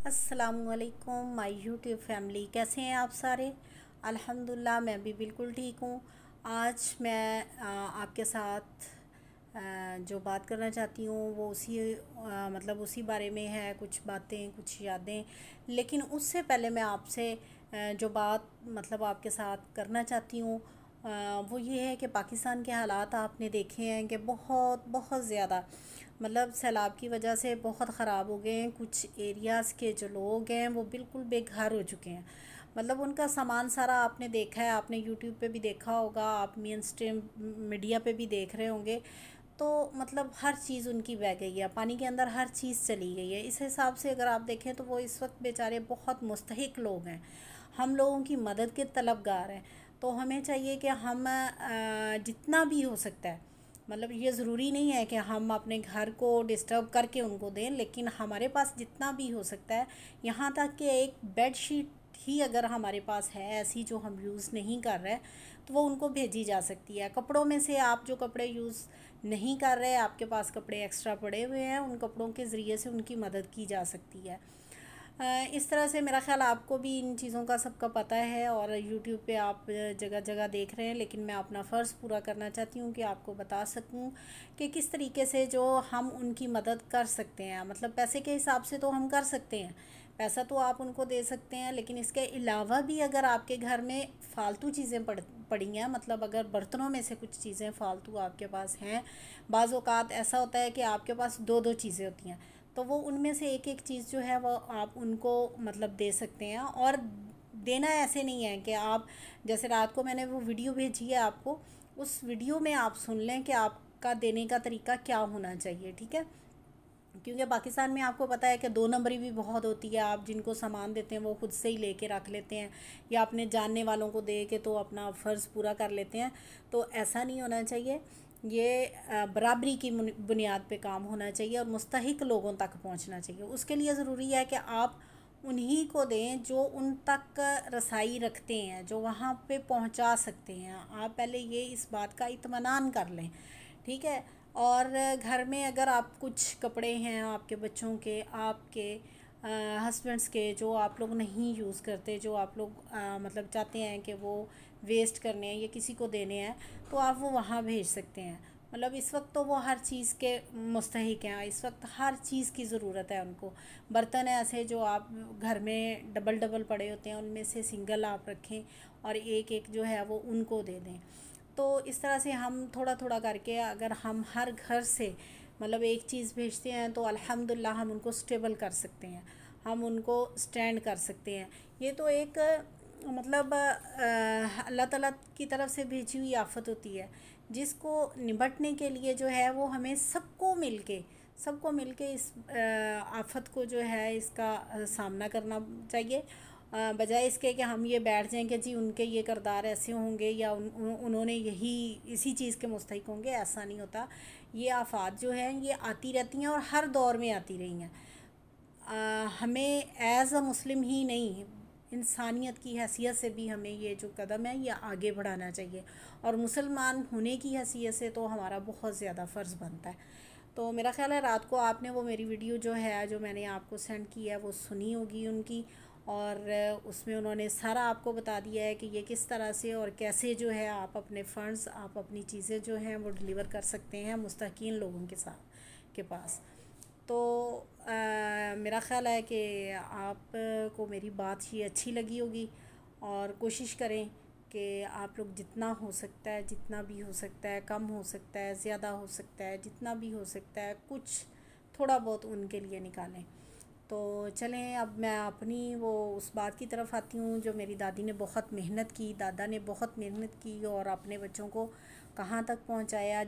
अस्सलामुअलैकुम my YouTube family, कैसे हैं आप सारे। अल्हम्दुलिल्लाह मैं भी बिल्कुल ठीक हूँ। आज मैं आपके साथ जो बात करना चाहती हूँ वो मतलब उसी बारे में है। कुछ बातें, कुछ यादें। लेकिन उससे पहले मैं आपसे जो बात मतलब आपके साथ करना चाहती हूँ वो ये है कि पाकिस्तान के हालात आपने देखे हैं कि बहुत बहुत ज़्यादा मतलब सैलाब की वजह से बहुत ख़राब हो गए हैं। कुछ एरियाज़ के जो लोग हैं वो बिल्कुल बेघर हो चुके हैं। मतलब उनका सामान सारा आपने देखा है, आपने यूट्यूब पे भी देखा होगा, आप मेन स्ट्रीम मीडिया पे भी देख रहे होंगे। तो मतलब हर चीज़ उनकी बह गई है, पानी के अंदर हर चीज़ चली गई है। इस हिसाब से अगर आप देखें तो वो इस वक्त बेचारे बहुत मुस्तहिक लोग हैं, हम लोगों की मदद के तलबगार हैं। तो हमें चाहिए कि हम जितना भी हो सकता है, मतलब ये ज़रूरी नहीं है कि हम अपने घर को डिस्टर्ब करके उनको दें, लेकिन हमारे पास जितना भी हो सकता है, यहाँ तक कि एक बेड शीट ही अगर हमारे पास है ऐसी जो हम यूज़ नहीं कर रहे, तो वो उनको भेजी जा सकती है। कपड़ों में से आप जो कपड़े यूज़ नहीं कर रहे, आपके पास कपड़े एक्स्ट्रा पड़े हुए हैं, उन कपड़ों के ज़रिए से उनकी मदद की जा सकती है। इस तरह से मेरा ख़्याल आपको भी इन चीज़ों का सबका पता है और यूट्यूब पे आप जगह जगह देख रहे हैं। लेकिन मैं अपना फ़र्ज़ पूरा करना चाहती हूँ कि आपको बता सकूँ कि किस तरीके से जो हम उनकी मदद कर सकते हैं। मतलब पैसे के हिसाब से तो हम कर सकते हैं, पैसा तो आप उनको दे सकते हैं, लेकिन इसके अलावा भी अगर आपके घर में फ़ालतू चीज़ें पड़ी हैं, मतलब अगर बर्तनों में से कुछ चीज़ें फ़ालतू आपके पास हैं। बाज़ औक़ात ऐसा होता है कि आपके पास दो दो चीज़ें होती हैं, तो वो उनमें से एक एक चीज़ जो है वो आप उनको मतलब दे सकते हैं। और देना ऐसे नहीं है कि आप, जैसे रात को मैंने वो वीडियो भेजी है आपको, उस वीडियो में आप सुन लें कि आपका देने का तरीका क्या होना चाहिए, ठीक है। क्योंकि पाकिस्तान में आपको पता है कि दो नंबरी भी बहुत होती है। आप जिनको सामान देते हैं वो खुद से ही लेके रख लेते हैं, या अपने जानने वालों को दे के तो अपना फ़र्ज़ पूरा कर लेते हैं। तो ऐसा नहीं होना चाहिए। ये बराबरी की बुनियाद पे काम होना चाहिए और मुस्तहिक लोगों तक पहुंचना चाहिए। उसके लिए ज़रूरी है कि आप उन्हीं को दें जो उन तक रसाई रखते हैं, जो वहाँ पे पहुँचा सकते हैं। आप पहले ये इस बात का इत्मीनान कर लें, ठीक है। और घर में अगर आप कुछ कपड़े हैं आपके बच्चों के, आपके हस्बैंड्स के, जो आप लोग नहीं यूज़ करते, जो आप लोग मतलब चाहते हैं कि वो वेस्ट करने हैं या किसी को देने हैं, तो आप वो वहाँ भेज सकते हैं। मतलब इस वक्त तो वो हर चीज़ के मुस्तहिक हैं, इस वक्त हर चीज़ की ज़रूरत है उनको। बर्तन ऐसे जो आप घर में डबल डबल पड़े होते हैं, उनमें से सिंगल आप रखें और एक एक जो है वो उनको दे दें। तो इस तरह से हम थोड़ा थोड़ा करके अगर हम हर घर से मतलब एक चीज़ भेजते हैं तो अल्हम्दुलिल्लाह हम उनको स्टेबल कर सकते हैं, हम उनको स्टैंड कर सकते हैं। ये तो एक मतलब अल्लाह ताला की तरफ से भेजी हुई आफत होती है, जिसको निपटने के लिए जो है वो हमें सबको मिलके इस आफत को जो है इसका सामना करना चाहिए। बजाय इसके कि हम ये बैठ जाएं कि जी उनके ये किरदार ऐसे होंगे या उन्होंने यही इसी चीज़ के मुस्तहिक होंगे। ऐसा नहीं होता। ये आफात जो हैं ये आती रहती हैं और हर दौर में आती रही हैं। हमें एज़ अ मुस्लिम ही नहीं, इंसानियत की हैसियत से भी हमें ये जो कदम है ये आगे बढ़ाना चाहिए। और मुसलमान होने की हैसियत से तो हमारा बहुत ज़्यादा फ़र्ज़ बनता है। तो मेरा ख़्याल है रात को आपने वो मेरी वीडियो जो है, जो मैंने आपको सेंड की है, वो सुनी होगी उनकी। और उसमें उन्होंने सारा आपको बता दिया है कि ये किस तरह से और कैसे जो है आप अपने फ़ंड्स, आप अपनी चीज़ें जो हैं वो डिलीवर कर सकते हैं मुस्तहिक़ीन लोगों के पास। तो मेरा ख़्याल है कि आप को मेरी बात ही अच्छी लगी होगी। और कोशिश करें कि आप लोग जितना हो सकता है, जितना भी हो सकता है, कम हो सकता है, ज़्यादा हो सकता है, जितना भी हो सकता है, कुछ थोड़ा बहुत उनके लिए निकालें। तो चलें, अब मैं अपनी वो उस बात की तरफ आती हूँ जो मेरी दादी ने बहुत मेहनत की, दादा ने बहुत मेहनत की और अपने बच्चों को कहाँ तक पहुँचाया।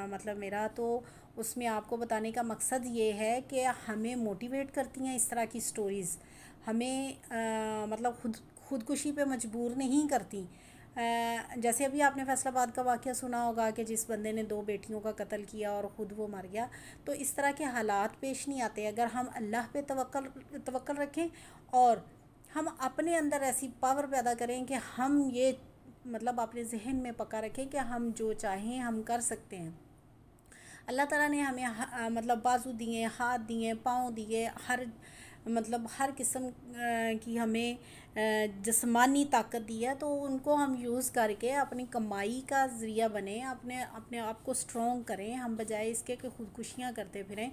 मतलब मेरा तो उसमें आपको बताने का मकसद ये है कि हमें मोटिवेट करती हैं इस तरह की स्टोरीज़, हमें मतलब खुदकुशी पे मजबूर नहीं करती। जैसे अभी आपने फैसलाबाद का वाक़या सुना होगा कि जिस बंदे ने दो बेटियों का कत्ल किया और ख़ुद वो मर गया। तो इस तरह के हालात पेश नहीं आते अगर हम अल्लाह पे तवक्ल रखें और हम अपने अंदर ऐसी पावर पैदा करें कि हम ये मतलब अपने जहन में पक्का रखें कि हम जो चाहें हम कर सकते हैं। अल्लाह ताला ने हमें मतलब बाजू दिए, हाथ दिए, पाँव दिए, हर मतलब हर किस्म की हमें जिस्मानी ताकत दी है, तो उनको हम यूज़ करके अपनी कमाई का ज़रिया बने, अपने अपने आप को स्ट्रॉन्ग करें, हम बजाय इसके कि खुदकुशियाँ करते फिरें।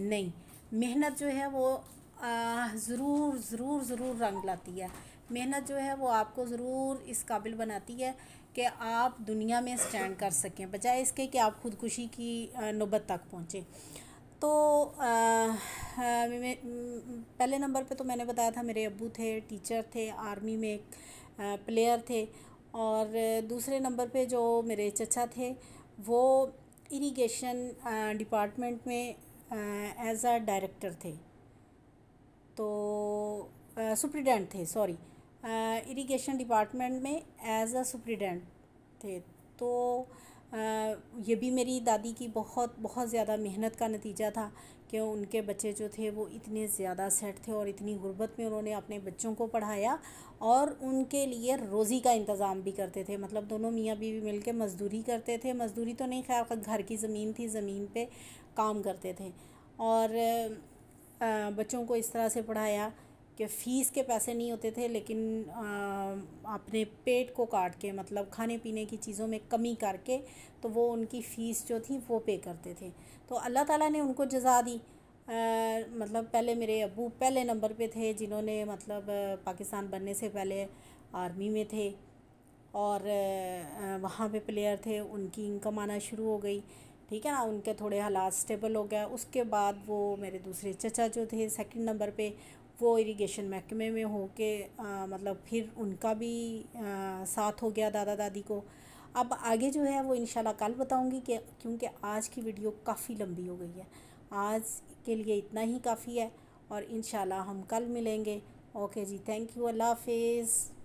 नहीं, मेहनत जो है वो ज़रूर ज़रूर ज़रूर रंग लाती है। मेहनत जो है वो आपको ज़रूर इस काबिल बनाती है कि आप दुनिया में स्टैंड कर सकें, बजाय इसके कि आप खुदकुशी की नौबत तक पहुँचें। तो पहले नंबर पे तो मैंने बताया था मेरे अब्बू थे, टीचर थे, आर्मी में एक प्लेयर थे। और दूसरे नंबर पे जो मेरे चचा थे वो इरिगेशन डिपार्टमेंट में एज अ डायरेक्टर थे, तो सुप्रिटेंडेंट थे, सॉरी, इरिगेशन डिपार्टमेंट में एज अ सुप्रिटेंडेंट थे। तो ये भी मेरी दादी की बहुत बहुत ज़्यादा मेहनत का नतीजा था कि उनके बच्चे जो थे वो इतने ज़्यादा सेट थे और इतनी गुर्बत में उन्होंने अपने बच्चों को पढ़ाया और उनके लिए रोज़ी का इंतज़ाम भी करते थे। मतलब दोनों मियाँ बीवी मिलके मज़दूरी करते थे, मज़दूरी तो नहीं, खैर घर की ज़मीन थी, ज़मीन पे काम करते थे। और बच्चों को इस तरह से पढ़ाया कि फ़ीस के पैसे नहीं होते थे, लेकिन अपने पेट को काट के, मतलब खाने पीने की चीज़ों में कमी करके, तो वो उनकी फ़ीस जो थी वो पे करते थे। तो अल्लाह ताला ने उनको जज़ा दी। मतलब पहले मेरे अब्बू पहले नंबर पे थे, जिन्होंने मतलब पाकिस्तान बनने से पहले आर्मी में थे और वहाँ पे प्लेयर थे, उनकी इनकम आना शुरू हो गई, ठीक है ना, उनके थोड़े हालात स्टेबल हो गया। उसके बाद वो मेरे दूसरे चचा जो थे सेकंड नंबर पे, वो इरिगेशन महकमे में हो के मतलब फिर उनका भी साथ हो गया दादा दादी को। अब आगे जो है वो इंशाल्लाह कल बताऊंगी, कि क्योंकि आज की वीडियो काफ़ी लंबी हो गई है। आज के लिए इतना ही काफ़ी है और इंशाल्लाह हम कल मिलेंगे। ओके जी, थैंक यू, अल्लाह हाफिज़।